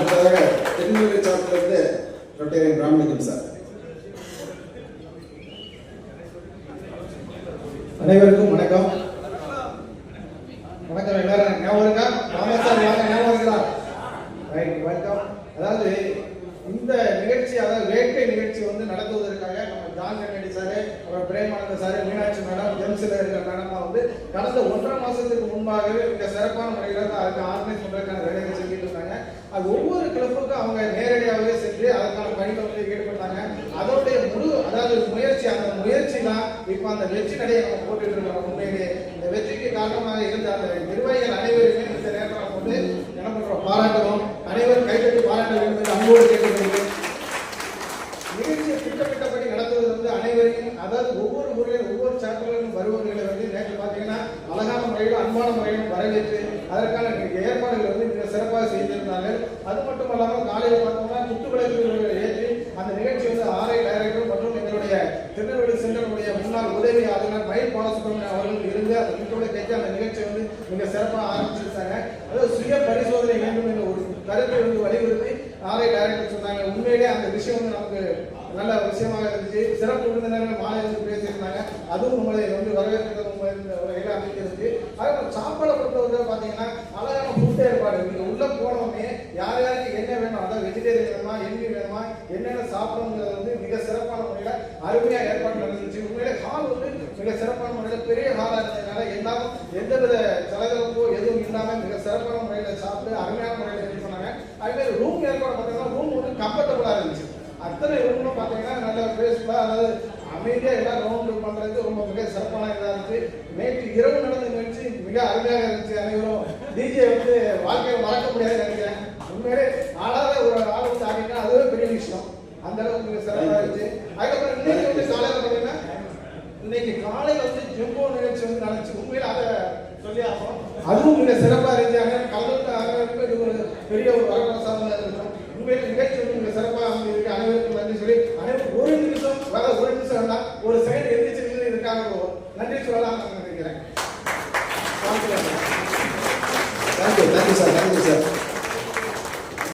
அடுத்ததாக Thennilai சார்பிலிருந்து Rotarian பிராமணிகம் sir. அனைவருக்கும் வணக்கம். வணக்கம். எல்லாரும் ஞாபகம் இருக்கா? ராமா சார் வாங்க, ஞாபகம் இருக்கா? Right, welcome. அதாவது இந்த நிகழ்ச்சி, அதாவது வேட்கை நிகழ்ச்சி நடத்துவதற்காக நம்ம ஜான் கென்னடி சார், அப்புறம் பிரேமானந்த சார், மீனாட்சி மேடம், ஜெம்ஸ்ல இருக்கிற மேடம்லாம் கடந்த 1.5 மாசத்துக்கு முன்பாகவே மிக சிறப்பான முறையில் அதுக்கு ஆர்கனைஸ் பண்றதுக்கான வேலைகளை செஞ்சுட்டு இருக்காங்க. அது ஒவ்வொரு கிளப்புக்கும் அவங்க நேரடியாகவே சென்று அதற்கான பணிகளை ஈடுபட்டாங்க. அதோடைய அதாவது முயற்சி, அந்த முயற்சி தான் இப்ப அந்த வெற்றி நடையை நம்ம போட்டுட்டு இருக்கோம். உண்மையிலேயே இந்த வெற்றிக்கு காரணமாக இருந்த அந்த நிர்வாகிகள் அனைவருமே இந்த நேரத்தில் என்ன பண்றோம், பாராட்டுறோம். அனைவரும் கைதட்டி பாராட்ட வேண்டும் அன்போடு கேட்டுக்கொள்கிறேன். நிகழ்ச்சியை திட்டமிட்டபடி நடத்துவது அனைவரையும், அதாவது ஒவ்வொரு முறையிலும் ஒவ்வொரு சாப்டர்களிலும் வருவர்களை நேற்று பார்த்தீங்கன்னா அழகான முறையிலும் அன்பான முறையிலும் வரவேற்று அதற்கான ஏற்பாடுகள் மிக சிறப்பாக செய்திருந்தார்கள். அது மட்டும் இல்லாமல் காலையில் பார்த்தோம்னா குத்துவிளக்குகளை ஏற்றி அந்த நிகழ்ச்சி ஆர்ஐ டைரக்டர் மற்றும் எங்களுடைய திருநெல்வேலி சென்டருடைய முன்னாள் உதவி ஆளுநர் மயில் பாலசுப்ரமணியன் அவர்கள் இருந்து அந்த குத்துவிளக்கு ஏற்றி அந்த நிகழ்ச்சியை மிக சிறப்பாக ஆரம்பிச்சிருக்காங்க. அதாவது சுய பரிசோதனை வேண்டும் என்ற ஒரு கருத்தை வலியுறுத்தி ஆர்ஐ டைரக்டர் சொன்னாங்க. உண்மையிலே அந்த விஷயம் நமக்கு நல்ல விஷயமாக இருந்துச்சு. சிறப்பு விருந்தினர்கள் மாலை பேசியிருந்தாங்க. அதுவும் நம்மளை வரவேற்கிறது வகையில் அமைக்கிறது. அதே சாப்பாடை பொறுத்தவரை பார்த்தீங்கன்னா அழகான ஃபுட் ஏற்பாடு. நீங்க உள்ள போனோடனே யார் யாருக்கு என்ன வேணும், அதாவது வெஜிடேரியன் வேணுமா, எண்ணி வேணுமா, என்னென்ன சாப்பிடணுங்கிறது மிக சிறப்பான முறையில் அருமையாக ஏற்பாடு நடந்துச்சு. உண்மையிலே ஹால் மிக சிறப்பான முறையில் பெரிய ஹாலாக இருந்ததுனால எல்லாரும் எந்தவித செலவிழப்போ எதுவும் இல்லாமல் மிக சிறப்பான முறையில் சாப்பிட்டு அருமையான முறையில் ரெடி பண்ணாங்க. அதுமாதிரி ரூம் ஏற்பாடு பார்த்தீங்கன்னா ரூம் கம்ஃபர்டபுளாக இருந்துச்சு. அத்தனை ரூம்னு பார்த்தீங்கன்னா நல்ல பேஸ்ஃபுல்லாக, அதாவது அமைதியாக எல்லாம் ரவுண்டு பண்ணுறதுக்கு ரொம்ப மிக சிறப்பான இதாக இருந்துச்சு. நேற்று இரவு நடந்த நிகழ்ச்சி மிக அருமையாக இருந்துச்சு. அனைவரும் டிஜே வாழ்க்கையில் மறக்க முடியாதுன்னு நினைக்கிறேன். உண்மையிலே ஆடாத ஒரு ஆள் ஆடினா அதுவே பெரிய விஷயம். அந்த அளவுக்கு மிக சிறப்பாக இருந்துச்சு. அதுக்கப்புறம் இன்னைக்கு காலையில் பார்த்தீங்கன்னா இன்னைக்கு காலையில் ஜெம்போ நிகழ்ச்சி நடந்துச்சு. உண்மையில அதை சொல்லி ஆகும். அதுவும் மிக சிறப்பாக இருந்துச்சு. கலந்து இது ஒரு பெரிய ஒரு